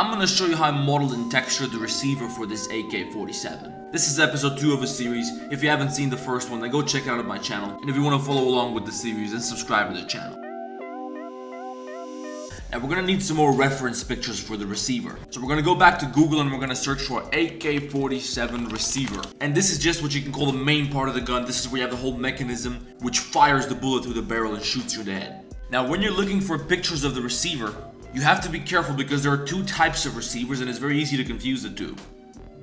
I'm gonna show you how I modeled and textured the receiver for this AK-47. This is episode 2 of a series. If you haven't seen the first one, then go check it out on my channel. And if you want to follow along with the series, then subscribe to the channel. Now we're gonna need some more reference pictures for the receiver. So we're gonna go back to Google and we're gonna search for AK-47 receiver. And this is just what you can call the main part of the gun. This is where you have the whole mechanism which fires the bullet through the barrel and shoots you in the head. Now when you're looking for pictures of the receiver, you have to be careful because there are two types of receivers and it's very easy to confuse the two.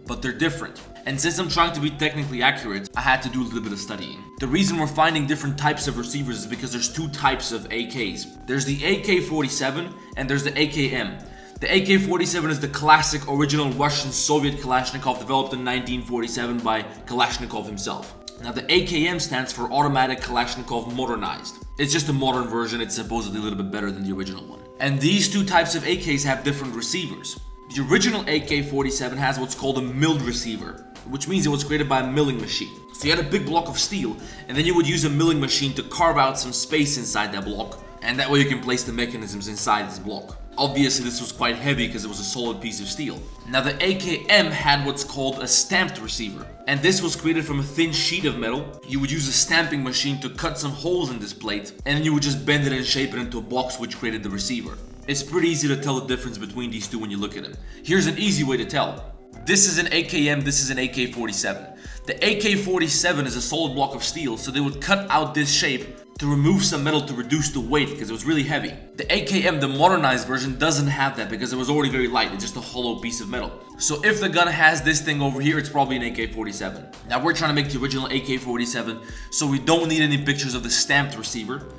But they're different. And since I'm trying to be technically accurate, I had to do a little bit of studying. The reason we're finding different types of receivers is because there's two types of AKs. There's the AK-47 and there's the AKM. The AK-47 is the classic original Russian Soviet Kalashnikov developed in 1947 by Kalashnikov himself. Now the AKM stands for Automatic Kalashnikov Modernized. It's just a modern version, it's supposedly a little bit better than the original one. And these two types of AKs have different receivers. The original AK-47 has what's called a milled receiver, which means it was created by a milling machine. So you had a big block of steel, and then you would use a milling machine to carve out some space inside that block, and that way you can place the mechanisms inside this block. Obviously this was quite heavy because it was a solid piece of steel. Now the AKM had what's called a stamped receiver, and this was created from a thin sheet of metal. You would use a stamping machine to cut some holes in this plate, and then you would just bend it and shape it into a box which created the receiver. It's pretty easy to tell the difference between these two when you look at them. Here's an easy way to tell. This is an AKM, this is an AK-47. The AK-47 is a solid block of steel, so they would cut out this shape to remove some metal to reduce the weight because it was really heavy. The AKM, the modernized version, doesn't have that because it was already very light. It's just a hollow piece of metal. So if the gun has this thing over here, it's probably an AK-47. Now we're trying to make the original AK-47, so we don't need any pictures of the stamped receiver.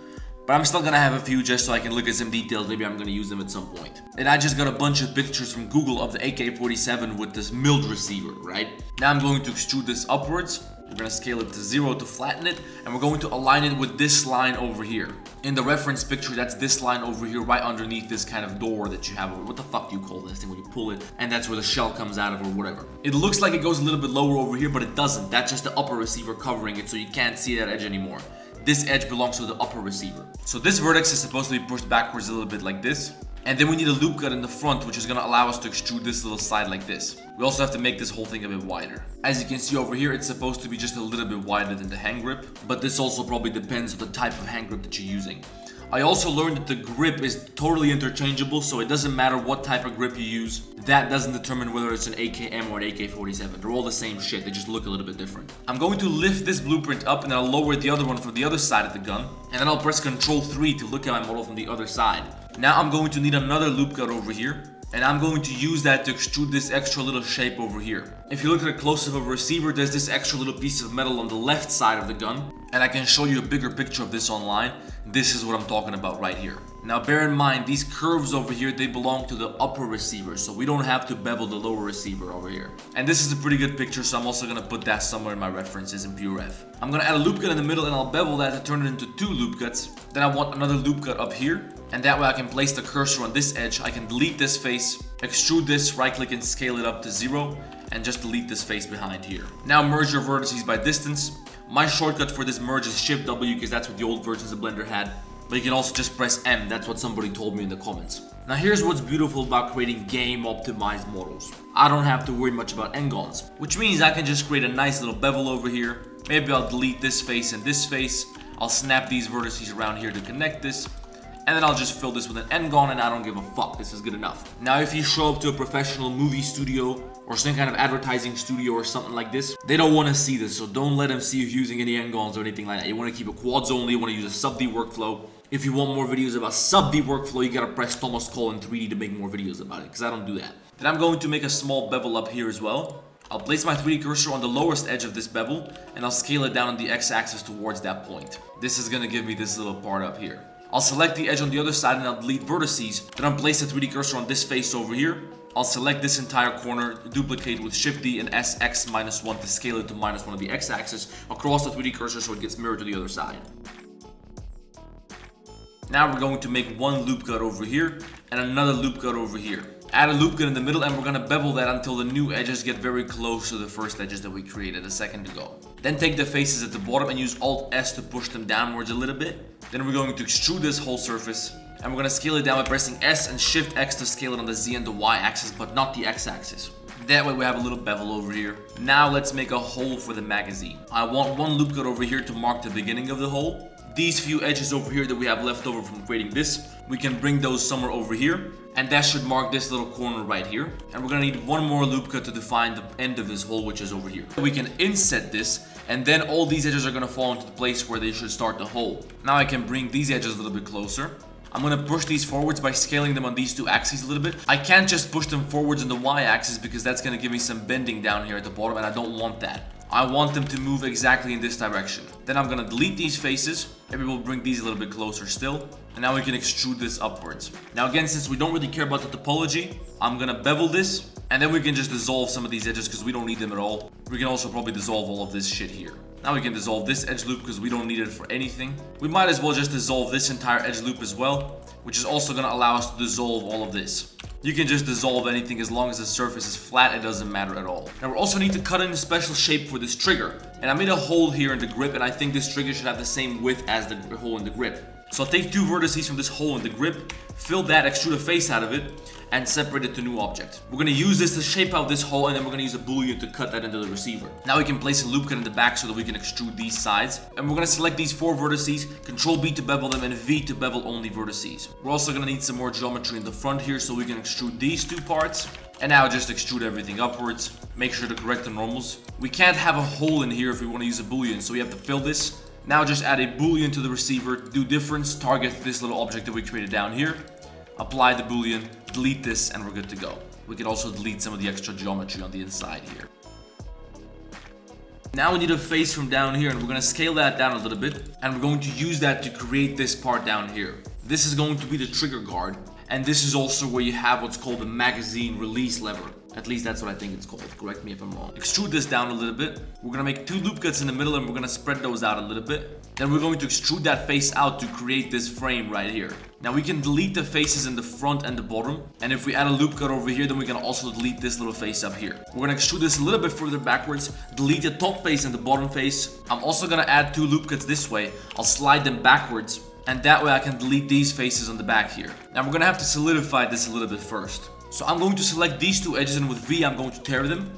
But I'm still gonna have a few just so I can look at some details. Maybe I'm gonna use them at some point. And I just got a bunch of pictures from Google of the AK-47 with this milled receiver, right? Now I'm going to extrude this upwards. We're gonna scale it to 0 to flatten it. And we're going to align it with this line over here. In the reference picture, that's this line over here right underneath this kind of door that you have over. What the fuck do you call this thing when you pull it? And that's where the shell comes out of or whatever. It looks like it goes a little bit lower over here, but it doesn't. That's just the upper receiver covering it so you can't see that edge anymore. This edge belongs to the upper receiver. So this vertex is supposed to be pushed backwards a little bit like this. And then we need a loop cut in the front, which is going to allow us to extrude this little side like this. We also have to make this whole thing a bit wider. As you can see over here, it's supposed to be just a little bit wider than the hand grip. But this also probably depends on the type of hand grip that you're using. I also learned that the grip is totally interchangeable, so it doesn't matter what type of grip you use. That doesn't determine whether it's an AKM or an AK-47. They're all the same shit, they just look a little bit different. I'm going to lift this blueprint up and I'll lower the other one from the other side of the gun. And then I'll press Ctrl 3 to look at my model from the other side. Now I'm going to need another loop cut over here. And I'm going to use that to extrude this extra little shape over here. If you look at a close-up of a receiver, there's this extra little piece of metal on the left side of the gun. And I can show you a bigger picture of this online. This is what I'm talking about right here. Now bear in mind, these curves over here, they belong to the upper receiver. So we don't have to bevel the lower receiver over here. And this is a pretty good picture, so I'm also going to put that somewhere in my references in PureF. I'm going to add a loop cut in the middle and I'll bevel that to turn it into 2 loop cuts. Then I want another loop cut up here. And that way I can place the cursor on this edge. I can delete this face, extrude this, right click and scale it up to 0. And just delete this face behind here. Now merge your vertices by distance. My shortcut for this merge is Shift W because that's what the old versions of Blender had. But you can also just press M, that's what somebody told me in the comments. Now here's what's beautiful about creating game optimized models. I don't have to worry much about n-gons, which means I can just create a nice little bevel over here. Maybe I'll delete this face and this face. I'll snap these vertices around here to connect this. And then I'll just fill this with an n-gon and I don't give a fuck, this is good enough. Now if you show up to a professional movie studio or some kind of advertising studio or something like this, they don't want to see this, so don't let them see you using any n-gons or anything like that. You want to keep it quads only, you want to use a sub-D workflow. If you want more videos about sub-D workflow, you gotta press Thomas Colin 3D to make more videos about it, because I don't do that. Then I'm going to make a small bevel up here as well. I'll place my 3D cursor on the lowest edge of this bevel, and I'll scale it down on the x-axis towards that point. This is gonna give me this little part up here. I'll select the edge on the other side and I'll delete vertices. Then I'll place the 3D cursor on this face over here. I'll select this entire corner, duplicate with Shift D and SX-1 to scale it to -1 of the x-axis across the 3D cursor so it gets mirrored to the other side. Now we're going to make one loop cut over here and another loop cut over here. Add a loop cut in the middle and we're gonna bevel that until the new edges get very close to the first edges that we created a second ago. Then take the faces at the bottom and use Alt S to push them downwards a little bit. Then we're going to extrude this whole surface and we're gonna scale it down by pressing S and Shift X to scale it on the Z and the Y axis, but not the X axis. That way we have a little bevel over here. Now let's make a hole for the magazine. I want one loop cut over here to mark the beginning of the hole. These few edges over here that we have left over from creating this, we can bring those somewhere over here, and that should mark this little corner right here. And we're gonna need one more loop cut to define the end of this hole, which is over here. We can inset this, and then all these edges are gonna fall into the place where they should start the hole. Now I can bring these edges a little bit closer. I'm gonna push these forwards by scaling them on these two axes a little bit. I can't just push them forwards on the Y axis because that's gonna give me some bending down here at the bottom, and I don't want that. I want them to move exactly in this direction. Then I'm gonna delete these faces. Maybe we'll bring these a little bit closer still. And now we can extrude this upwards. Now again, since we don't really care about the topology, I'm gonna bevel this. And then we can just dissolve some of these edges because we don't need them at all. We can also probably dissolve all of this shit here. Now we can dissolve this edge loop because we don't need it for anything. We might as well just dissolve this entire edge loop as well, which is also gonna allow us to dissolve all of this. You can just dissolve anything as long as the surface is flat, it doesn't matter at all. Now we also need to cut in a special shape for this trigger. And I made a hole here in the grip, and I think this trigger should have the same width as the hole in the grip. So I'll take two vertices from this hole in the grip, fill that, extrude a face out of it, and separate it to a new object. We're gonna use this to shape out this hole, and then we're gonna use a boolean to cut that into the receiver. Now we can place a loop cut in the back so that we can extrude these sides. And we're gonna select these four vertices, Control B to bevel them, and V to bevel only vertices. We're also gonna need some more geometry in the front here so we can extrude these two parts. And now just extrude everything upwards. Make sure to correct the normals. We can't have a hole in here if we want to use a boolean, so we have to fill this. Now just add a boolean to the receiver, do difference, target this little object that we created down here. Apply the boolean, delete this, and we're good to go. We can also delete some of the extra geometry on the inside here. Now we need a face from down here, and we're going to scale that down a little bit. And we're going to use that to create this part down here. This is going to be the trigger guard. And this is also where you have what's called the magazine release lever. At least that's what I think it's called. Correct me if I'm wrong. Extrude this down a little bit. We're going to make two loop cuts in the middle, and we're going to spread those out a little bit. Then we're going to extrude that face out to create this frame right here. Now we can delete the faces in the front and the bottom. And if we add a loop cut over here, then we can also delete this little face up here. We're going to extrude this a little bit further backwards. Delete the top face and the bottom face. I'm also going to add two loop cuts this way. I'll slide them backwards. And that way I can delete these faces on the back here. Now we're going to have to solidify this a little bit first. So I'm going to select these two edges, and with V I'm going to tear them.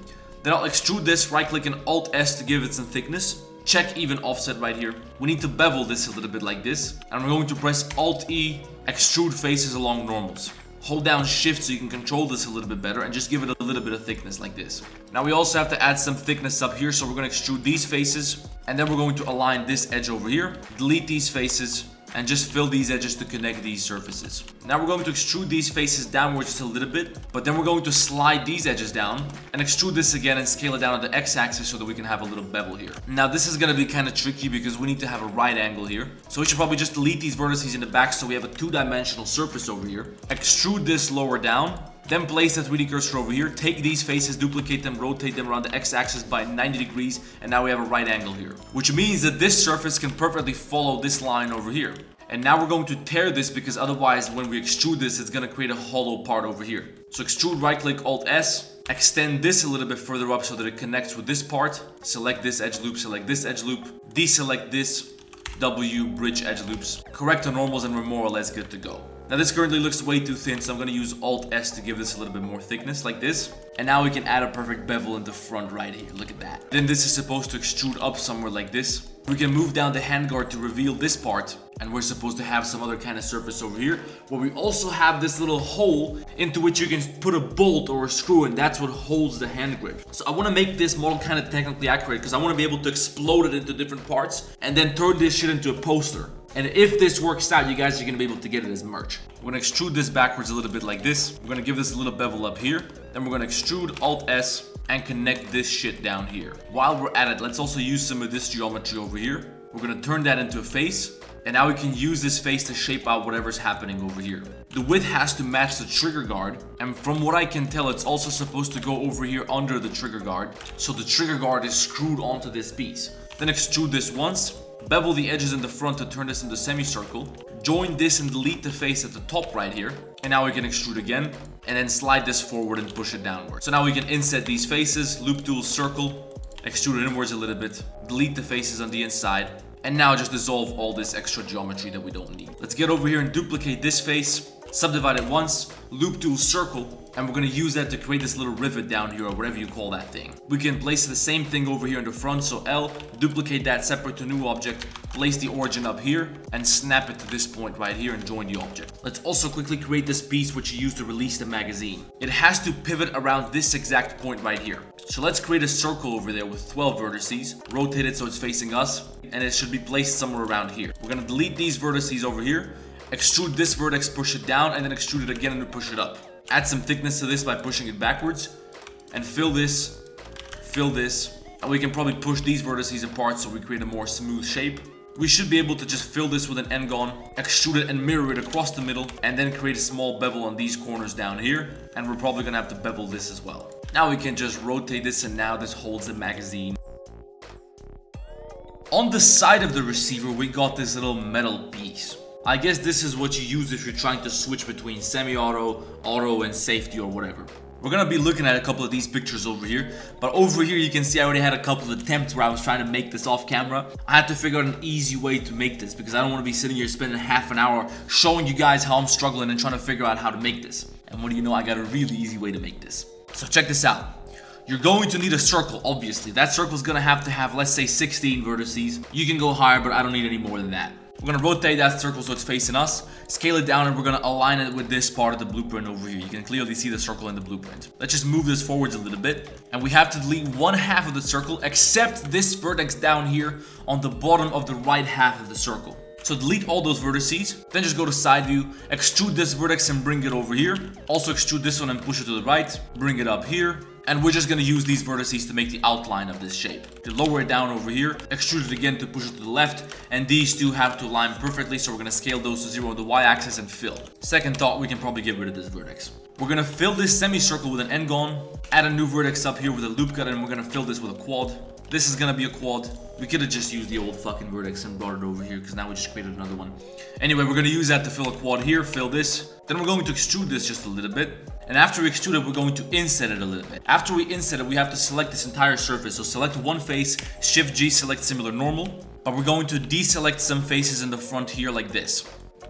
Then I'll extrude this, right click and Alt S to give it some thickness. Check even offset right here. We need to bevel this a little bit like this. And we're going to press Alt E, extrude faces along normals. Hold down Shift so you can control this a little bit better and just give it a little bit of thickness like this. Now we also have to add some thickness up here, so we're going to extrude these faces. And then we're going to align this edge over here. Delete these faces. And just fill these edges to connect these surfaces. Now we're going to extrude these faces downwards just a little bit, but then we're going to slide these edges down and extrude this again and scale it down on the X-axis so that we can have a little bevel here. Now this is going to be kind of tricky because we need to have a right angle here. So we should probably just delete these vertices in the back so we have a two-dimensional surface over here. Extrude this lower down. Then place the 3D cursor over here, take these faces, duplicate them, rotate them around the X-axis by 90 degrees, and now we have a right angle here. Which means that this surface can perfectly follow this line over here. And now we're going to tear this because otherwise when we extrude this, it's going to create a hollow part over here. So extrude, right click, Alt S, extend this a little bit further up so that it connects with this part. Select this edge loop, select this edge loop, deselect this, W, bridge edge loops. Correct the normals and we're more or less good to go. Now this currently looks way too thin, so I'm going to use Alt S to give this a little bit more thickness like this. And now we can add a perfect bevel in the front right here. Look at that. Then this is supposed to extrude up somewhere like this. We can move down the handguard to reveal this part. And we're supposed to have some other kind of surface over here, where we also have this little hole into which you can put a bolt or a screw, and that's what holds the hand grip. So I want to make this model kind of technically accurate because I want to be able to explode it into different parts and then turn this shit into a poster. And if this works out, you guys are going to be able to get it as merch. We're going to extrude this backwards a little bit like this. We're going to give this a little bevel up here. Then we're going to extrude Alt S and connect this shit down here. While we're at it, let's also use some of this geometry over here. We're going to turn that into a face. And now we can use this face to shape out whatever's happening over here. The width has to match the trigger guard. And from what I can tell, it's also supposed to go over here under the trigger guard. So the trigger guard is screwed onto this piece. Then extrude this once. Bevel the edges in the front to turn this into a semicircle. Join this and delete the face at the top right here. And now we can extrude again. And then slide this forward and push it downward. So now we can inset these faces. Loop tool, circle. Extrude it inwards a little bit. Delete the faces on the inside. And now just dissolve all this extra geometry that we don't need. Let's get over here and duplicate this face, subdivide it once, loop tool circle, and we're gonna use that to create this little rivet down here, or whatever you call that thing. We can place the same thing over here in the front, so L, duplicate that, separate to new object, place the origin up here, and snap it to this point right here and join the object. Let's also quickly create this piece which you use to release the magazine. It has to pivot around this exact point right here. So let's create a circle over there with 12 vertices, rotate it so it's facing us, and it should be placed somewhere around here. We're gonna delete these vertices over here, extrude this vertex, push it down, and then extrude it again and push it up. Add some thickness to this by pushing it backwards, and fill this, and we can probably push these vertices apart so we create a more smooth shape. We should be able to just fill this with an n-gon, extrude it and mirror it across the middle, and then create a small bevel on these corners down here, and we're probably gonna have to bevel this as well. Now we can just rotate this, and now this holds the magazine. On the side of the receiver, we got this little metal piece. I guess this is what you use if you're trying to switch between semi-auto, auto, and safety or whatever. We're gonna be looking at a couple of these pictures over here, but over here you can see I already had a couple of attempts where I was trying to make this off camera. I had to figure out an easy way to make this because I don't want to be sitting here spending half an hour showing you guys how I'm struggling and trying to figure out how to make this. And what do you know, I got a really easy way to make this. So check this out. You're going to need a circle, obviously. That circle is gonna have to have, let's say, 16 vertices. You can go higher, but I don't need any more than that. We're gonna rotate that circle so it's facing us, scale it down, and we're gonna align it with this part of the blueprint over here. You can clearly see the circle in the blueprint. Let's just move this forwards a little bit, and we have to delete one half of the circle except this vertex down here on the bottom of the right half of the circle. So delete all those vertices, then just go to side view, extrude this vertex and bring it over here. Also extrude this one and push it to the right, bring it up here. And we're just gonna use these vertices to make the outline of this shape. To lower it down over here, extrude it again to push it to the left, and these two have to align perfectly, so we're gonna scale those to 0 on the y-axis and fill. Second thought, we can probably get rid of this vertex. We're gonna fill this semicircle with an n-gon, add a new vertex up here with a loop cut, and we're gonna fill this with a quad. This is gonna be a quad. We could have just used the old fucking vertex and brought it over here, because now we just created another one. Anyway, we're gonna use that to fill a quad here, fill this. Then we're going to extrude this just a little bit. And after we extrude it, we're going to inset it a little bit. After we inset it, we have to select this entire surface. So select one face, Shift G, select similar normal. But we're going to deselect some faces in the front here like this.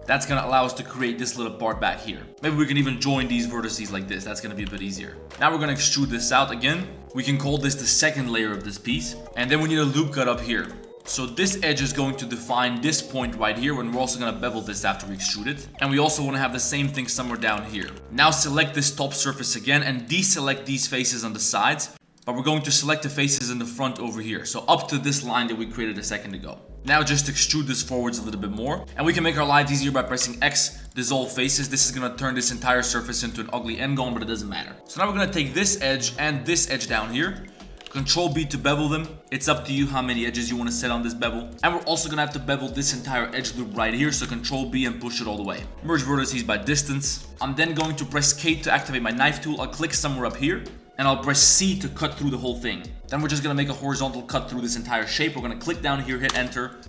That's gonna allow us to create this little part back here. Maybe we can even join these vertices like this. That's gonna be a bit easier. Now we're gonna extrude this out again. We can call this the second layer of this piece. And then we need a loop cut up here. So this edge is going to define this point right here, and we're also going to bevel this after we extrude it. And we also want to have the same thing somewhere down here. Now select this top surface again and deselect these faces on the sides. But we're going to select the faces in the front over here. So up to this line that we created a second ago. Now just extrude this forwards a little bit more. And we can make our lives easier by pressing X, dissolve faces. This is going to turn this entire surface into an ugly n-gon, but it doesn't matter. So now we're going to take this edge and this edge down here. Control B to bevel them. It's up to you how many edges you want to set on this bevel. And we're also gonna have to bevel this entire edge loop right here, so Control B and push it all the way. Merge vertices by distance. I'm then going to press K to activate my knife tool. I'll click somewhere up here, and I'll press C to cut through the whole thing. Then we're just gonna make a horizontal cut through this entire shape. We're gonna click down here, hit enter.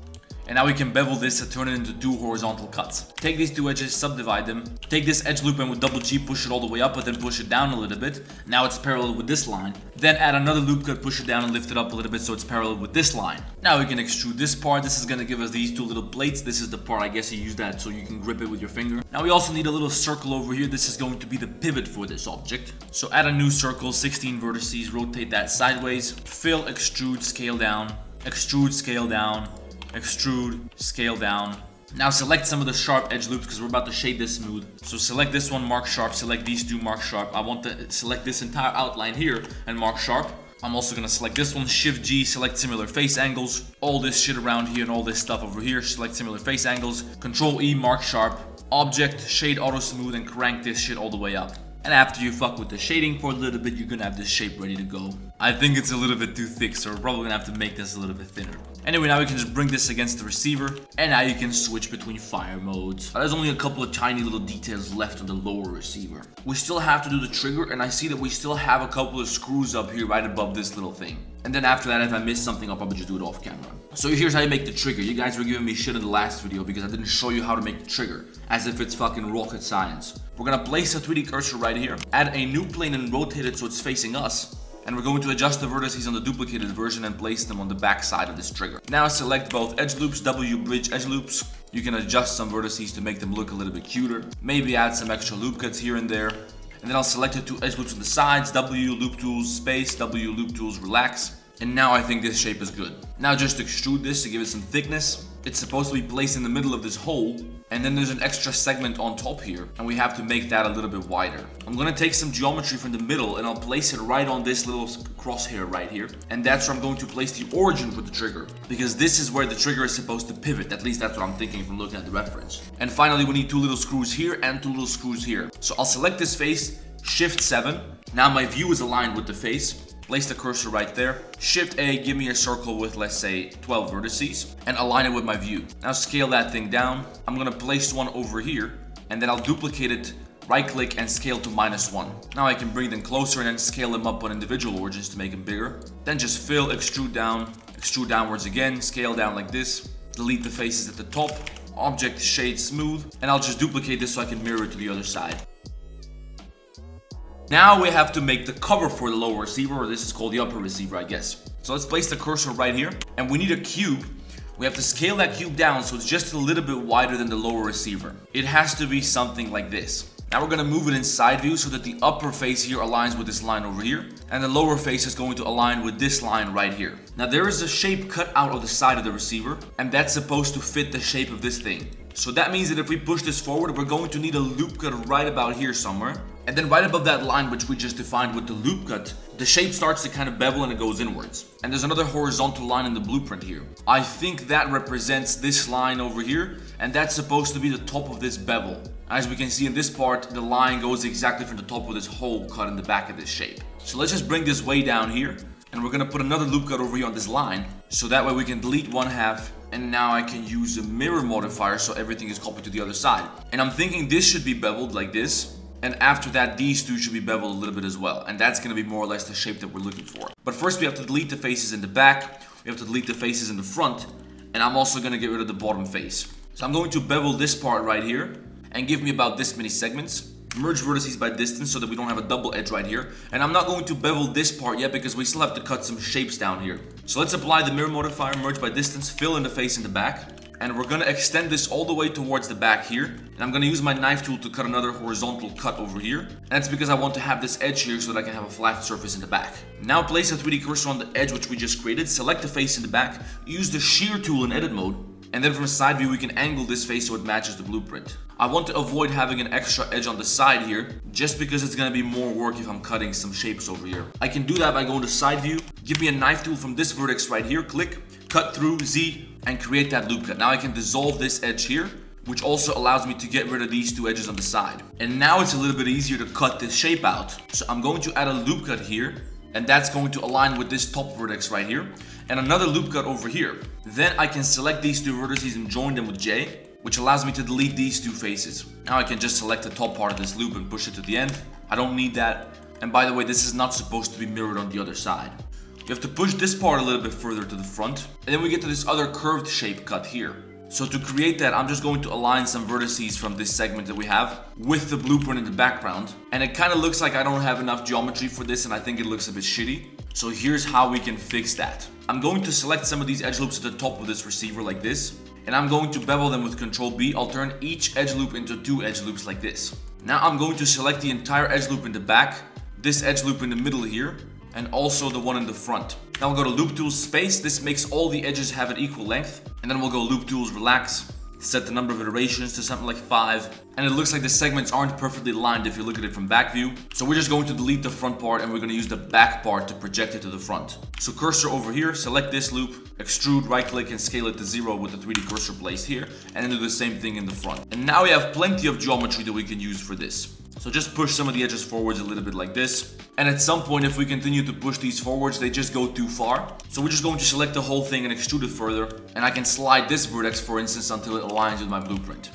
And now we can bevel this to turn it into 2 horizontal cuts. Take these 2 edges, subdivide them. Take this edge loop and with double G push it all the way up, but then push it down a little bit. Now it's parallel with this line. Then add another loop cut, push it down and lift it up a little bit so it's parallel with this line. Now we can extrude this part. This is gonna give us these 2 little plates. This is the part, I guess you use that so you can grip it with your finger. Now we also need a little circle over here. This is going to be the pivot for this object. So add a new circle, 16 vertices, rotate that sideways. Fill, extrude, scale down, extrude, scale down. Extrude, scale down. Now select some of the sharp edge loops because we're about to shade this smooth. So select this one, mark sharp, select these 2, mark sharp. I want to select this entire outline here and mark sharp. I'm also going to select this one, Shift G, select similar face angles. All this shit around here and all this stuff over here, select similar face angles. Control E, mark sharp. Object, shade auto smooth, and crank this shit all the way up. And after you fuck with the shading for a little bit, you're gonna have this shape ready to go. I think it's a little bit too thick, so we're probably gonna have to make this a little bit thinner. Anyway, now we can just bring this against the receiver, and now you can switch between fire modes. There's only a couple of tiny little details left on the lower receiver. We still have to do the trigger, and I see that we still have a couple of screws up here right above this little thing. And then after that, if I miss something, I'll probably just do it off camera. So here's how you make the trigger. You guys were giving me shit in the last video because I didn't show you how to make the trigger, as if it's fucking rocket science. We're gonna place a 3D cursor right here, add a new plane and rotate it so it's facing us. And we're going to adjust the vertices on the duplicated version and place them on the back side of this trigger. Now select both edge loops, W bridge edge loops. You can adjust some vertices to make them look a little bit cuter. Maybe add some extra loop cuts here and there. And then I'll select the two edge loops on the sides, W loop tools space, W loop tools relax. And now I think this shape is good. Now just extrude this to give it some thickness. It's supposed to be placed in the middle of this hole, and then there's an extra segment on top here, and we have to make that a little bit wider. I'm gonna take some geometry from the middle and I'll place it right on this little crosshair right here, and that's where I'm going to place the origin for the trigger, because this is where the trigger is supposed to pivot. At least that's what I'm thinking from looking at the reference. And finally, we need two little screws here and two little screws here. So I'll select this face, Shift 7. Now my view is aligned with the face. Place the cursor right there. Shift A, give me a circle with, let's say, 12 vertices, and align it with my view. Now scale that thing down. I'm gonna place one over here, and then I'll duplicate it, right click and scale to -1. Now I can bring them closer and then scale them up on individual origins to make them bigger. Then just fill, extrude downwards again, scale down like this. Delete the faces at the top, object shade smooth, and I'll just duplicate this so I can mirror it to the other side. Now we have to make the cover for the lower receiver, or this is called the upper receiver, I guess. So let's place the cursor right here, and we need a cube. We have to scale that cube down so it's just a little bit wider than the lower receiver. It has to be something like this. Now we're gonna move it in side view so that the upper face here aligns with this line over here, and the lower face is going to align with this line right here. Now there is a shape cut out of the side of the receiver, and that's supposed to fit the shape of this thing. So that means that if we push this forward, we're going to need a loop cut right about here somewhere. And then right above that line, which we just defined with the loop cut, the shape starts to kind of bevel and it goes inwards. And there's another horizontal line in the blueprint here. I think that represents this line over here, and that's supposed to be the top of this bevel. As we can see in this part, the line goes exactly from the top of this hole cut in the back of this shape. So let's just bring this way down here, and we're gonna put another loop cut over here on this line, so that way we can delete one half, and now I can use a mirror modifier so everything is copied to the other side. And I'm thinking this should be beveled like this, and after that these two should be beveled a little bit as well, and that's gonna be more or less the shape that we're looking for. But first we have to delete the faces in the back, we have to delete the faces in the front, and I'm also gonna get rid of the bottom face. So I'm going to bevel this part right here, and give me about this many segments. Merge vertices by distance so that we don't have a double edge right here. And I'm not going to bevel this part yet because we still have to cut some shapes down here. So let's apply the mirror modifier, merge by distance, fill in the face in the back. And we're gonna extend this all the way towards the back here. And I'm gonna use my knife tool to cut another horizontal cut over here. And that's because I want to have this edge here so that I can have a flat surface in the back. Now place the 3D cursor on the edge which we just created, select the face in the back, use the shear tool in edit mode, and then from side view we can angle this face so it matches the blueprint. I want to avoid having an extra edge on the side here, just because it's gonna be more work if I'm cutting some shapes over here. I can do that by going to side view, give me a knife tool from this vertex right here, click, cut through Z, and create that loop cut. Now I can dissolve this edge here, which also allows me to get rid of these two edges on the side. And now it's a little bit easier to cut this shape out. So I'm going to add a loop cut here, and that's going to align with this top vertex right here, and another loop cut over here. Then I can select these two vertices and join them with J, which allows me to delete these two faces. Now I can just select the top part of this loop and push it to the end. I don't need that. And by the way, this is not supposed to be mirrored on the other side. You have to push this part a little bit further to the front, and then we get to this other curved shape cut here. So to create that, I'm just going to align some vertices from this segment that we have with the blueprint in the background. And it kind of looks like I don't have enough geometry for this, and I think it looks a bit shitty. So here's how we can fix that. I'm going to select some of these edge loops at the top of this receiver like this, and I'm going to bevel them with Ctrl B. I'll turn each edge loop into two edge loops like this. Now I'm going to select the entire edge loop in the back, this edge loop in the middle here, and also the one in the front. Now we'll go to Loop Tools Space. This makes all the edges have an equal length. And then we'll go Loop Tools Relax. Set the number of iterations to something like 5. And it looks like the segments aren't perfectly aligned if you look at it from back view. So we're just going to delete the front part and we're going to use the back part to project it to the front. So cursor over here, select this loop, extrude, right click and scale it to 0 with the 3D cursor placed here. And then do the same thing in the front. And now we have plenty of geometry that we can use for this. So just push some of the edges forwards a little bit like this. And at some point, if we continue to push these forwards, they just go too far. So we're just going to select the whole thing and extrude it further. And I can slide this vertex, for instance, until it aligns with my blueprint.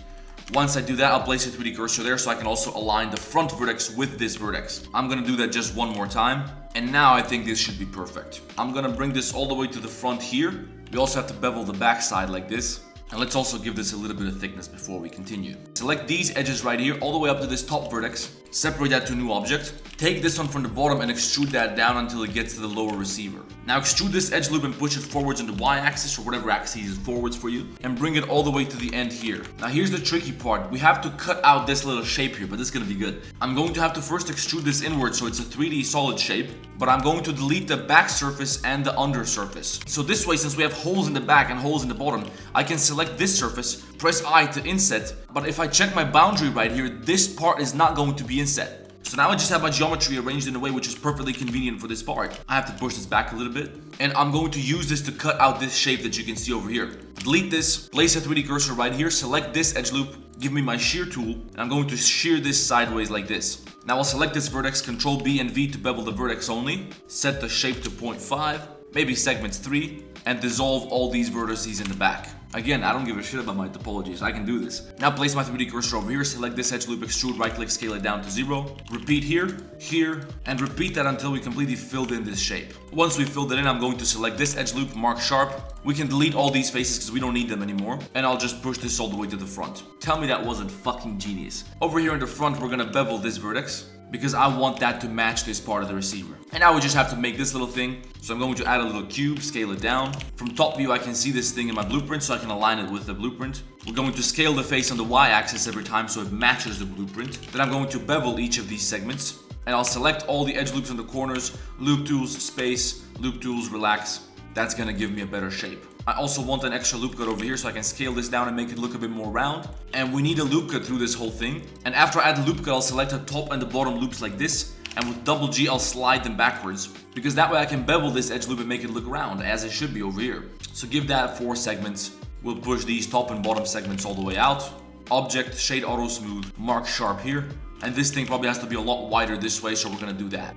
Once I do that, I'll place a 3D cursor there so I can also align the front vertex with this vertex. I'm gonna do that just one more time. And now I think this should be perfect. I'm gonna bring this all the way to the front here. We also have to bevel the back side like this. And let's also give this a little bit of thickness before we continue. Select these edges right here all the way up to this top vertex. Separate that to a new object. Take this one from the bottom and extrude that down until it gets to the lower receiver. Now extrude this edge loop and push it forwards in the y-axis or whatever axis is forwards for you, and bring it all the way to the end here. Now here's the tricky part. We have to cut out this little shape here, but this is gonna be good. I'm going to have to first extrude this inward so it's a 3D solid shape, but I'm going to delete the back surface and the under surface. So this way, since we have holes in the back and holes in the bottom, I can select this surface, press I to inset, but if I check my boundary right here, this part is not going to be inset. So now I just have my geometry arranged in a way which is perfectly convenient for this part. I have to push this back a little bit, and I'm going to use this to cut out this shape that you can see over here. Delete this, place a 3D cursor right here, select this edge loop, give me my shear tool, and I'm going to shear this sideways like this. Now I'll select this vertex, Ctrl B and V to bevel the vertex only, set the shape to 0.5, maybe segments 3, and dissolve all these vertices in the back. Again, I don't give a shit about my topologies, I can do this. Now place my 3D cursor over here, select this edge loop, extrude, right click, scale it down to 0. Repeat here, here, and repeat that until we completely filled in this shape. Once we filled it in, I'm going to select this edge loop, mark sharp. We can delete all these faces because we don't need them anymore. And I'll just push this all the way to the front. Tell me that wasn't fucking genius. Over here in the front, we're gonna bevel this vertex, because I want that to match this part of the receiver. And now we just have to make this little thing. So I'm going to add a little cube, scale it down. From top view, I can see this thing in my blueprint, so I can align it with the blueprint. We're going to scale the face on the y-axis every time so it matches the blueprint. Then I'm going to bevel each of these segments. And I'll select all the edge loops in the corners, loop tools, space, loop tools, relax. That's gonna give me a better shape. I also want an extra loop cut over here so I can scale this down and make it look a bit more round. And we need a loop cut through this whole thing. And after I add the loop cut, I'll select the top and the bottom loops like this. And with double G, I'll slide them backwards, because that way I can bevel this edge loop and make it look round, as it should be over here. So give that 4 segments. We'll push these top and bottom segments all the way out. Object, shade auto smooth, mark sharp here. And this thing probably has to be a lot wider this way, so we're gonna do that.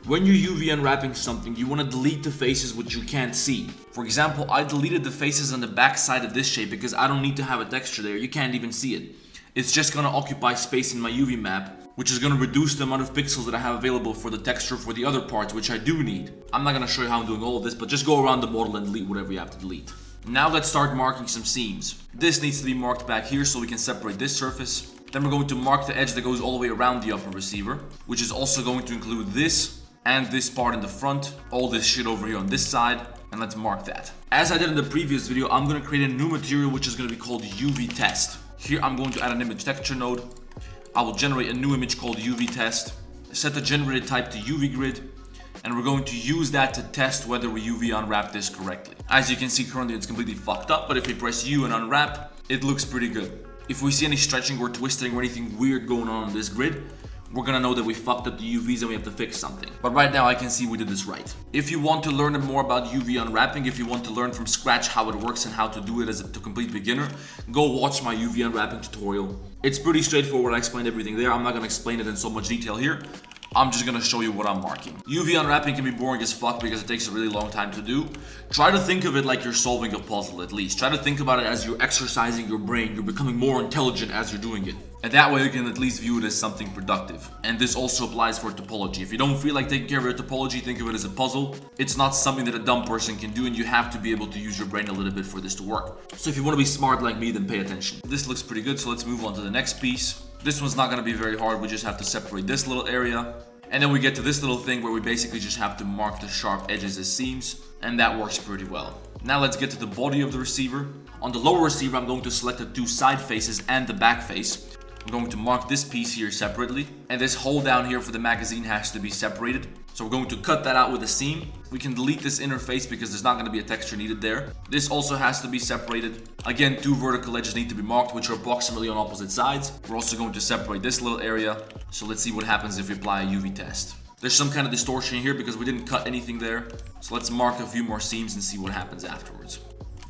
When you're UV unwrapping something, you want to delete the faces which you can't see. For example, I deleted the faces on the back side of this shape because I don't need to have a texture there. You can't even see it. It's just going to occupy space in my UV map, which is going to reduce the amount of pixels that I have available for the texture for the other parts, which I do need. I'm not going to show you how I'm doing all of this, but just go around the model and delete whatever you have to delete. Now let's start marking some seams. This needs to be marked back here so we can separate this surface. Then we're going to mark the edge that goes all the way around the upper receiver, which is also going to include this and this part in the front, all this shit over here on this side, and let's mark that. As I did in the previous video, I'm going to create a new material which is going to be called UV test. Here I'm going to add an image texture node. I will generate a new image called UV test, set the generated type to UV grid, and we're going to use that to test whether we UV unwrap this correctly. As you can see, currently it's completely fucked up, but if we press U and unwrap, it looks pretty good. If we see any stretching or twisting or anything weird going on this grid, we're gonna know that we fucked up the UVs and we have to fix something. But right now I can see we did this right. If you want to learn more about UV unwrapping, if you want to learn from scratch how it works and how to do it as a complete beginner, go watch my UV unwrapping tutorial. It's pretty straightforward. I explained everything there. I'm not gonna explain it in so much detail here. I'm just gonna show you what I'm marking. UV unwrapping can be boring as fuck because it takes a really long time to do. Try to think of it like you're solving a puzzle at least. Try to think about it as you're exercising your brain. You're becoming more intelligent as you're doing it. And that way you can at least view it as something productive. And this also applies for topology. If you don't feel like taking care of your topology, think of it as a puzzle. It's not something that a dumb person can do, and you have to be able to use your brain a little bit for this to work. So if you want to be smart like me, then pay attention. This looks pretty good, so let's move on to the next piece. This one's not going to be very hard. We just have to separate this little area. And then we get to this little thing where we basically just have to mark the sharp edges as seams. And that works pretty well. Now let's get to the body of the receiver. On the lower receiver, I'm going to select the 2 side faces and the back face. I'm going to mark this piece here separately. And this hole down here for the magazine has to be separated. So we're going to cut that out with a seam. We can delete this inner face because there's not going to be a texture needed there. This also has to be separated. Again, 2 vertical edges need to be marked, which are approximately on opposite sides. We're also going to separate this little area. So let's see what happens if we apply a UV test. There's some kind of distortion here because we didn't cut anything there. So let's mark a few more seams and see what happens afterwards.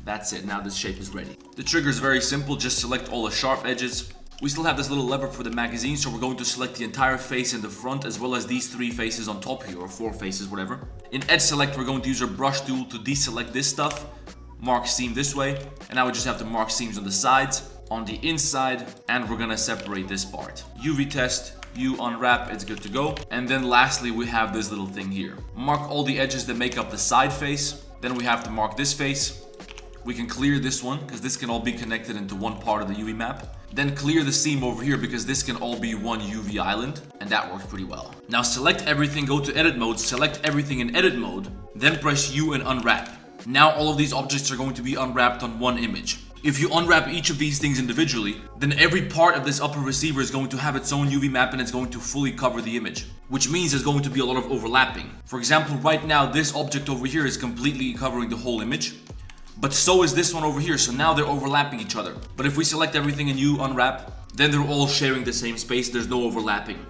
That's it. Now this shape is ready. The trigger is very simple. Just select all the sharp edges. We still have this little lever for the magazine, so we're going to select the entire face in the front as well as these 3 faces on top here, or 4 faces, whatever. In edge select, we're going to use our brush tool to deselect this stuff, mark seam this way, and now we just have to mark seams on the sides, on the inside, and we're gonna separate this part. UV test, you unwrap, it's good to go. And then lastly, we have this little thing here. Mark all the edges that make up the side face, then we have to mark this face. We can clear this one because this can all be connected into one part of the UV map. Then clear the seam over here because this can all be one UV island, and that works pretty well. Now select everything, go to edit mode, select everything in edit mode, then press U and unwrap. Now all of these objects are going to be unwrapped on one image. If you unwrap each of these things individually, then every part of this upper receiver is going to have its own UV map and it's going to fully cover the image, which means there's going to be a lot of overlapping. For example, right now this object over here is completely covering the whole image, but so is this one over here, so now they're overlapping each other. But if we select everything and you unwrap, then they're all sharing the same space, there's no overlapping.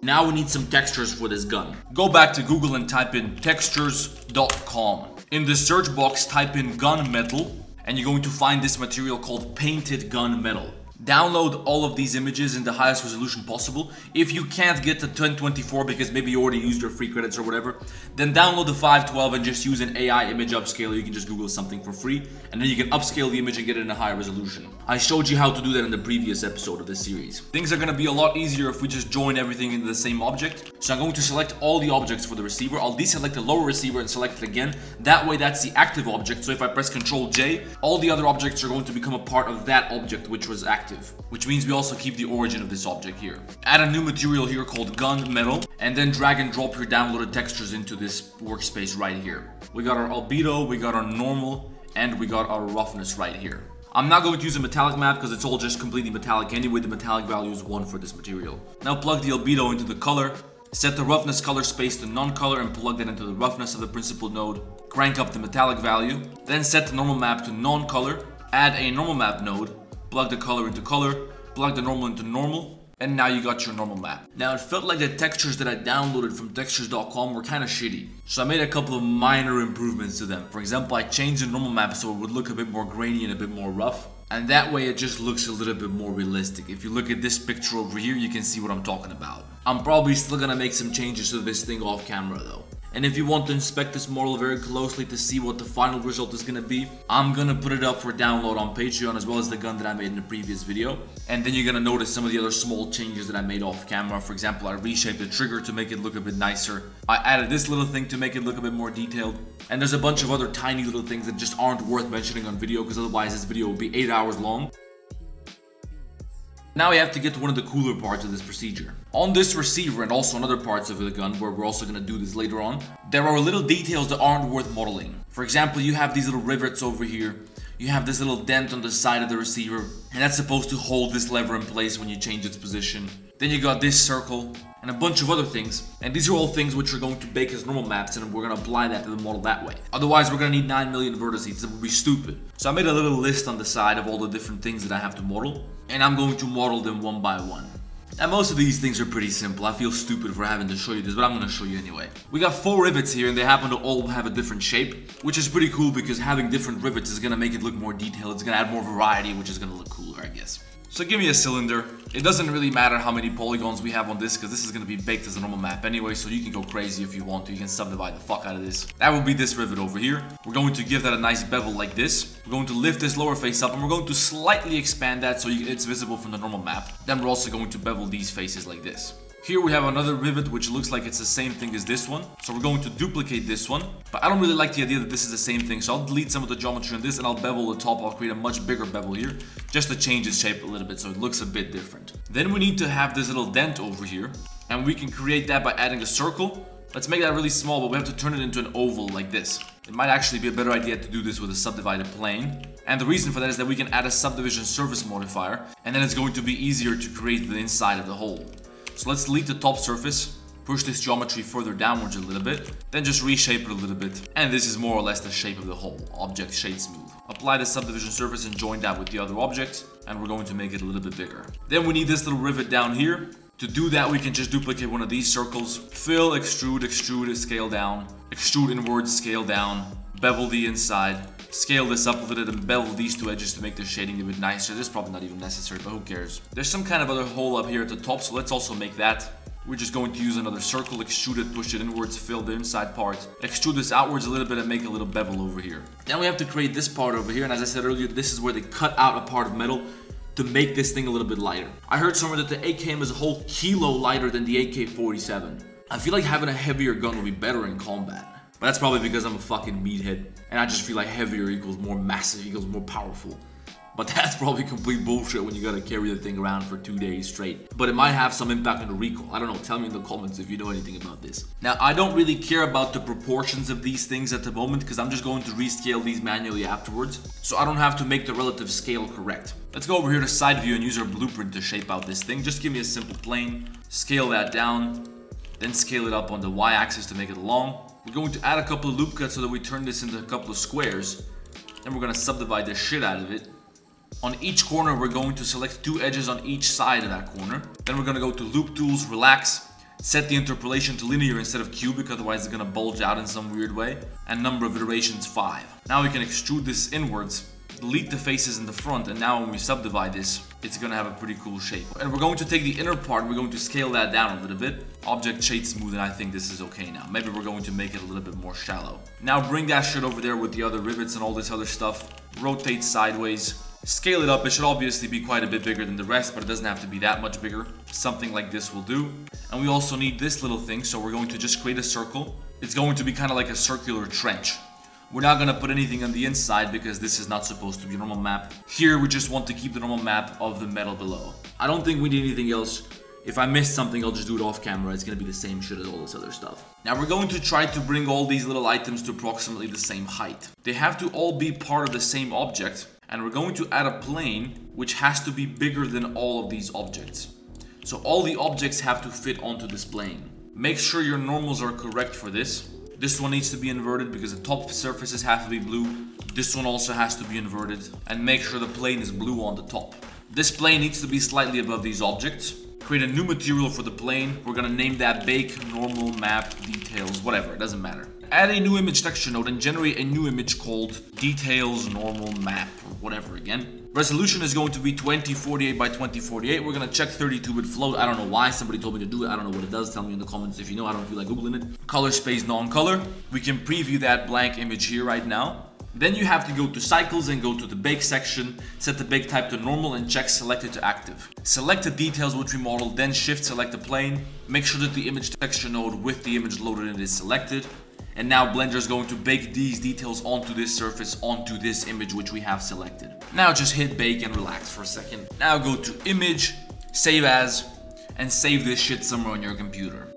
Now we need some textures for this gun. Go back to Google and type in textures.com. In the search box, type in gunmetal, and you're going to find this material called painted gunmetal. Download all of these images in the highest resolution possible. If you can't get to 1024 because maybe you already used your free credits or whatever, then download the 512 and just use an AI image upscaler. You can just Google something for free, and then you can upscale the image and get it in a higher resolution. I showed you how to do that in the previous episode of this series. Things are going to be a lot easier if we just join everything into the same object. So I'm going to select all the objects for the receiver. I'll deselect the lower receiver and select it again. That way that's the active object. So if I press Ctrl J, all the other objects are going to become a part of that object which was active, which means we also keep the origin of this object here. Add a new material here called gunmetal, and then drag and drop your downloaded textures into this workspace right here. We got our albedo, we got our normal, and we got our roughness right here. I'm not going to use a metallic map because it's all just completely metallic anyway. The metallic value is 1 for this material. Now plug the albedo into the color, set the roughness color space to non-color and plug that into the roughness of the principal node. Crank up the metallic value, then set the normal map to non-color, add a normal map node, plug the color into color, plug the normal into normal, and now you got your normal map. Now it felt like the textures that I downloaded from textures.com were kind of shitty, so I made a couple of minor improvements to them. For example, I changed the normal map so it would look a bit more grainy and a bit more rough, and that way it just looks a little bit more realistic. If you look at this picture over here, you can see what I'm talking about. I'm probably still gonna make some changes to this thing off camera though. And if you want to inspect this model very closely to see what the final result is gonna be, I'm gonna put it up for download on Patreon, as well as the gun that I made in the previous video. And then you're gonna notice some of the other small changes that I made off camera. For example, I reshaped the trigger to make it look a bit nicer. I added this little thing to make it look a bit more detailed. And there's a bunch of other tiny little things that just aren't worth mentioning on video, because otherwise this video will be 8 hours long. Now we have to get to one of the cooler parts of this procedure. On this receiver and also on other parts of the gun, where we're also going to do this later on, there are little details that aren't worth modeling. For example, you have these little rivets over here. You have this little dent on the side of the receiver, and that's supposed to hold this lever in place when you change its position. Then you got this circle, and a bunch of other things. And these are all things which we're going to bake as normal maps, and we're going to apply that to the model that way. Otherwise, we're going to need 9 million vertices. That would be stupid. So I made a little list on the side of all the different things that I have to model, and I'm going to model them one by one. Now most of these things are pretty simple. I feel stupid for having to show you this, but I'm going to show you anyway. We got 4 rivets here, and they happen to all have a different shape, which is pretty cool because having different rivets is going to make it look more detailed. It's going to add more variety, which is going to look cooler, I guess. So give me a cylinder. It doesn't really matter how many polygons we have on this, because this is going to be baked as a normal map anyway, so you can go crazy if you want to. You can subdivide the fuck out of this. That will be this rivet over here. We're going to give that a nice bevel like this. We're going to lift this lower face up, and we're going to slightly expand that so it's visible from the normal map. Then we're also going to bevel these faces like this. Here we have another rivet which looks like it's the same thing as this one. So we're going to duplicate this one. But I don't really like the idea that this is the same thing. So I'll delete some of the geometry on this and I'll bevel the top. I'll create a much bigger bevel here, just to change its shape a little bit so it looks a bit different. Then we need to have this little dent over here. And we can create that by adding a circle. Let's make that really small, but we have to turn it into an oval like this. It might actually be a better idea to do this with a subdivided plane. And the reason for that is that we can add a subdivision surface modifier. And then it's going to be easier to create the inside of the hole. So let's delete the top surface, push this geometry further downwards a little bit, then just reshape it a little bit. And this is more or less the shape of the hole, object shade smooth. Apply the subdivision surface and join that with the other object, and we're going to make it a little bit bigger. Then we need this little rivet down here. To do that, we can just duplicate one of these circles, fill, extrude, extrude, scale down, extrude inwards, scale down, bevel the inside, scale this up a little bit and bevel these 2 edges to make the shading a bit nicer. This is probably not even necessary, but who cares? There's some kind of other hole up here at the top, so let's also make that. We're just going to use another circle, extrude it, push it inwards, fill the inside part, extrude this outwards a little bit and make a little bevel over here. Now we have to create this part over here, and as I said earlier, this is where they cut out a part of metal to make this thing a little bit lighter. I heard somewhere that the AKM is a whole kilo lighter than the AK-47. I feel like having a heavier gun would be better in combat. But that's probably because I'm a fucking meathead, and I just feel like heavier equals more massive, equals more powerful. But that's probably complete bullshit when you gotta carry the thing around for 2 days straight. But it might have some impact on the recoil. I don't know, tell me in the comments if you know anything about this. Now, I don't really care about the proportions of these things at the moment because I'm just going to rescale these manually afterwards. So I don't have to make the relative scale correct. Let's go over here to side view and use our blueprint to shape out this thing. Just give me a simple plane, scale that down, then scale it up on the y-axis to make it long. We're going to add a couple of loop cuts so that we turn this into a couple of squares. Then we're gonna subdivide the shit out of it. On each corner, we're going to select 2 edges on each side of that corner. Then we're gonna go to loop tools, relax, set the interpolation to linear instead of cubic, otherwise it's gonna bulge out in some weird way. And number of iterations 5. Now we can extrude this inwards, delete the faces in the front, and now when we subdivide this, it's gonna have a pretty cool shape. And we're going to take the inner part, we're going to scale that down a little bit. Object shade smooth, and I think this is okay now. Maybe we're going to make it a little bit more shallow. Now bring that shit over there with the other rivets and all this other stuff. Rotate sideways. Scale it up. It should obviously be quite a bit bigger than the rest, but it doesn't have to be that much bigger. Something like this will do. And we also need this little thing, so we're going to just create a circle. It's going to be kind of like a circular trench. We're not going to put anything on the inside because this is not supposed to be a normal map. Here, we just want to keep the normal map of the metal below. I don't think we need anything else. If I missed something, I'll just do it off camera. It's going to be the same shit as all this other stuff. Now, we're going to try to bring all these little items to approximately the same height. They have to all be part of the same object. And we're going to add a plane which has to be bigger than all of these objects. So all the objects have to fit onto this plane. Make sure your normals are correct for this. This one needs to be inverted because the top surfaces have to be blue. This one also has to be inverted. And make sure the plane is blue on the top. This plane needs to be slightly above these objects. Create a new material for the plane. We're gonna name that bake, normal, map, details, whatever, it doesn't matter. Add a new image texture node and generate a new image called details, normal, map, or whatever again. Resolution is going to be 2048 by 2048. We're gonna check 32-bit float. I don't know why, somebody told me to do it. I don't know what it does. Tell me in the comments if you know. I don't feel like Googling it. Color space, non-color. We can preview that blank image here right now. Then you have to go to cycles and go to the bake section, set the bake type to normal and check selected to active. Select the details which we modeled, then shift select the plane. Make sure that the image texture node with the image loaded in is selected. And now Blender is going to bake these details onto this surface, onto this image which we have selected. Now just hit bake and relax for a second. Now go to image, save as, and save this shit somewhere on your computer.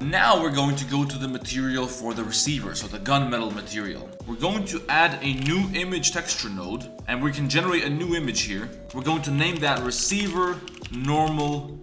Now we're going to go to the material for the receiver, so the gunmetal material. We're going to add a new image texture node, and we can generate a new image here. We're going to name that receiver, normal,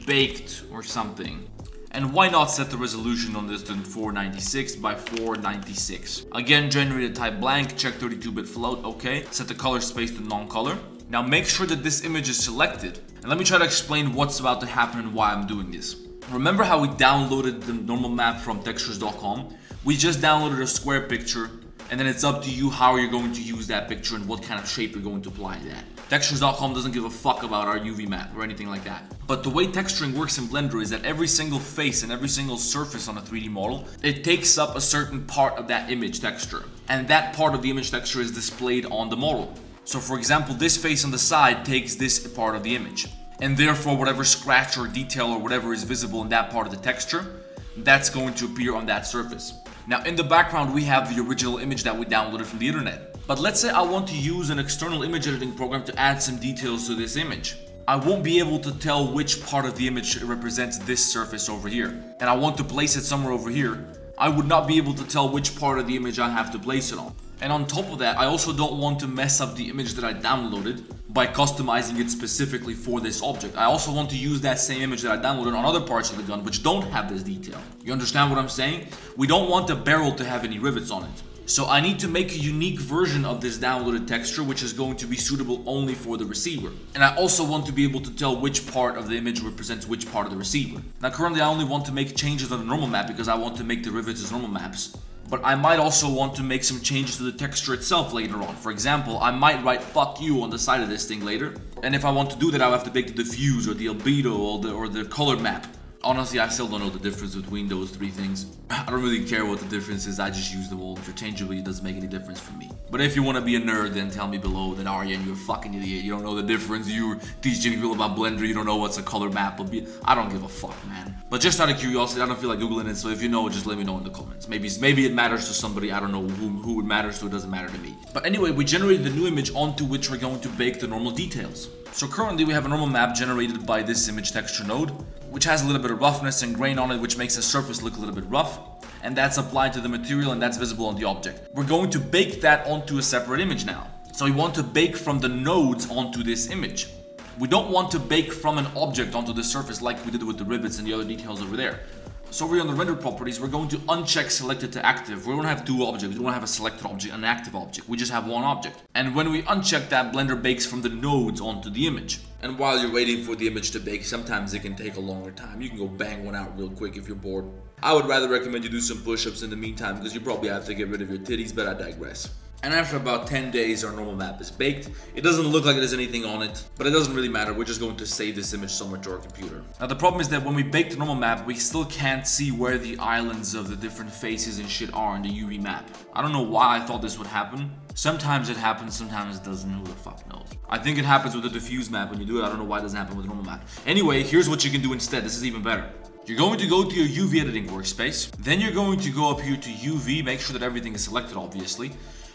baked, or something. And why not set the resolution on this to 496 by 496. Again, generate a type blank, check 32-bit float, okay. Set the color space to non-color. Now make sure that this image is selected. And let me try to explain what's about to happen and why I'm doing this. Remember how we downloaded the normal map from textures.com? We just downloaded a square picture, and then it's up to you how you're going to use that picture and what kind of shape you're going to apply to that. Textures.com doesn't give a fuck about our UV map or anything like that. But the way texturing works in Blender is that every single face and every single surface on a 3D model, it takes up a certain part of that image texture. And that part of the image texture is displayed on the model. So for example, this face on the side takes this part of the image. And therefore, whatever scratch or detail or whatever is visible in that part of the texture, that's going to appear on that surface. Now in the background, we have the original image that we downloaded from the internet. But let's say I want to use an external image editing program to add some details to this image. I won't be able to tell which part of the image represents this surface over here. And I want to place it somewhere over here. I would not be able to tell which part of the image I have to place it on. And on top of that, I also don't want to mess up the image that I downloaded by customizing it specifically for this object. I also want to use that same image that I downloaded on other parts of the gun which don't have this detail. You understand what I'm saying? We don't want the barrel to have any rivets on it. So I need to make a unique version of this downloaded texture which is going to be suitable only for the receiver. And I also want to be able to tell which part of the image represents which part of the receiver. Now currently I only want to make changes on the normal map because I want to make the rivets as normal maps. But I might also want to make some changes to the texture itself later on. For example, I might write fuck you on the side of this thing later. And if I want to do that, I'll have to make the diffuse or the albedo or the color map. Honestly, I still don't know the difference between those three things. I don't really care what the difference is, I just use them all interchangeably. It doesn't make any difference for me. But if you want to be a nerd, then tell me below that Aryan, you're a fucking idiot. You don't know the difference. You're teaching people about Blender. You don't know what's a color map. I don't give a fuck, man. But just out of curiosity, I don't feel like Googling it. So if you know, just let me know in the comments. Maybe it matters to somebody. I don't know who it matters to. It doesn't matter to me. But anyway, we generated the new image onto which we're going to bake the normal details. So currently we have a normal map generated by this image texture node, which has a little bit of roughness and grain on it, which makes the surface look a little bit rough. And that's applied to the material and that's visible on the object. We're going to bake that onto a separate image now. So we want to bake from the nodes onto this image. We don't want to bake from an object onto the surface like we did with the rivets and the other details over there. So over here on the render properties, we're going to uncheck selected to active. We don't have two objects. We don't have a selected object and an active object. We just have one object. And when we uncheck that, Blender bakes from the nodes onto the image. And while you're waiting for the image to bake, sometimes it can take a longer time. You can go bang one out real quick if you're bored. I would rather recommend you do some push-ups in the meantime because you probably have to get rid of your titties, but I digress. And after about 10 days, our normal map is baked. It doesn't look like there's anything on it, but it doesn't really matter. We're just going to save this image somewhere to our computer. Now the problem is that when we bake the normal map, we still can't see where the islands of the different faces and shit are in the UV map. I don't know why I thought this would happen. Sometimes it happens, sometimes it doesn't. Who the fuck knows? I think it happens with the diffuse map when you do it. I don't know why it doesn't happen with the normal map. Anyway, here's what you can do instead. This is even better. You're going to go to your UV editing workspace. Then you're going to go up here to UV, make sure that everything is selected, obviously.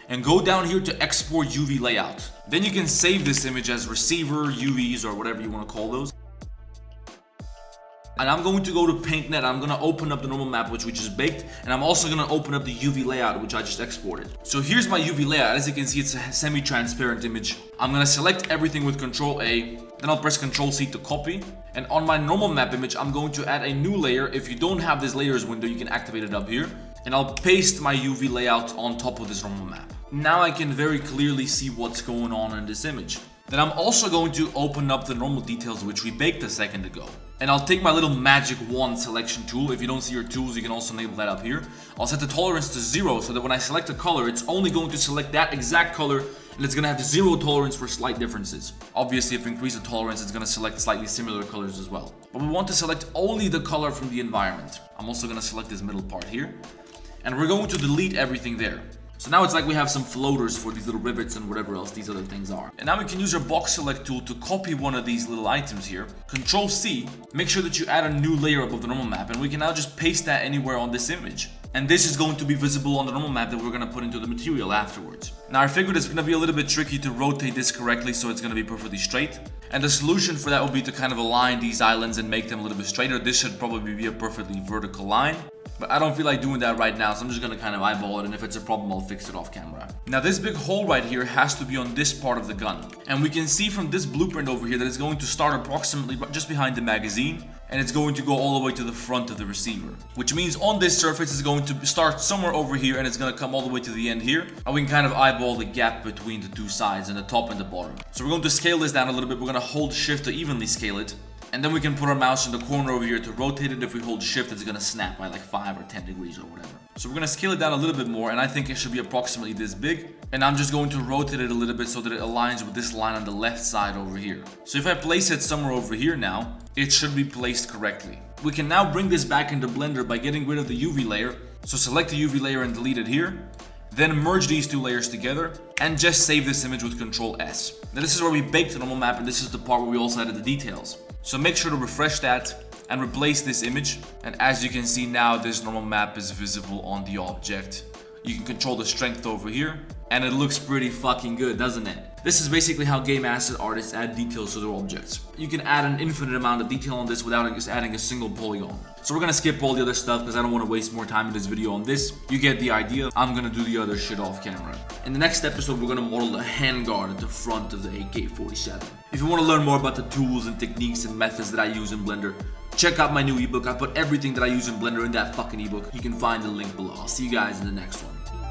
And go down here to export UV layout. Then you can save this image as receiver, UVs, or whatever you want to call those. And I'm going to go to PaintNet. I'm going to open up the normal map, which we just baked. And I'm also going to open up the UV layout, which I just exported. So here's my UV layout. As you can see, it's a semi-transparent image. I'm going to select everything with Control A. Then I'll press Control C to copy. And on my normal map image, I'm going to add a new layer. If you don't have this layers window, you can activate it up here. And I'll paste my UV layout on top of this normal map. Now I can very clearly see what's going on in this image. Then I'm also going to open up the normal details which we baked a second ago. And I'll take my little magic wand selection tool. If you don't see your tools, you can also enable that up here. I'll set the tolerance to 0 so that when I select a color, it's only going to select that exact color and it's going to have 0 tolerance for slight differences. Obviously, if we increase the tolerance, it's going to select slightly similar colors as well. But we want to select only the color from the environment. I'm also going to select this middle part here. And we're going to delete everything there. So now it's like we have some floaters for these little rivets and whatever else these other things are. And now we can use our box select tool to copy one of these little items here. Control C, make sure that you add a new layer above the normal map, and we can now just paste that anywhere on this image. And this is going to be visible on the normal map that we're going to put into the material afterwards. Now I figured it's going to be a little bit tricky to rotate this correctly so it's going to be perfectly straight. And the solution for that would be to kind of align these islands and make them a little bit straighter. This should probably be a perfectly vertical line. But I don't feel like doing that right now, so I'm just gonna kind of eyeball it, and if it's a problem, I'll fix it off camera. Now this big hole right here has to be on this part of the gun. And we can see from this blueprint over here that it's going to start approximately just behind the magazine, and it's going to go all the way to the front of the receiver. Which means on this surface, it's going to start somewhere over here, and it's gonna come all the way to the end here. And we can kind of eyeball the gap between the two sides, and the top and the bottom. So we're going to scale this down a little bit. We're gonna hold shift to evenly scale it. And then we can put our mouse in the corner over here to rotate it. If we hold shift, it's gonna snap by like 5 or 10 degrees or whatever. So we're gonna scale it down a little bit more, and I think it should be approximately this big. And I'm just going to rotate it a little bit so that it aligns with this line on the left side over here. So if I place it somewhere over here now, it should be placed correctly. We can now bring this back into Blender by getting rid of the UV layer. So select the UV layer and delete it here. Then merge these two layers together and just save this image with Control S. Now this is where we baked the normal map, and this is the part where we also added the details. So make sure to refresh that and replace this image. And as you can see now, this normal map is visible on the object. You can control the strength over here, and it looks pretty fucking good, doesn't it? This is basically how game asset artists add details to their objects. You can add an infinite amount of detail on this without just adding a single polygon. So we're gonna skip all the other stuff because I don't want to waste more time in this video on this. You get the idea. I'm gonna do the other shit off camera. In the next episode, we're gonna model a handguard at the front of the AK-47. If you want to learn more about the tools and techniques and methods that I use in Blender, check out my new ebook. I put everything that I use in Blender in that fucking ebook. You can find the link below. I'll see you guys in the next one.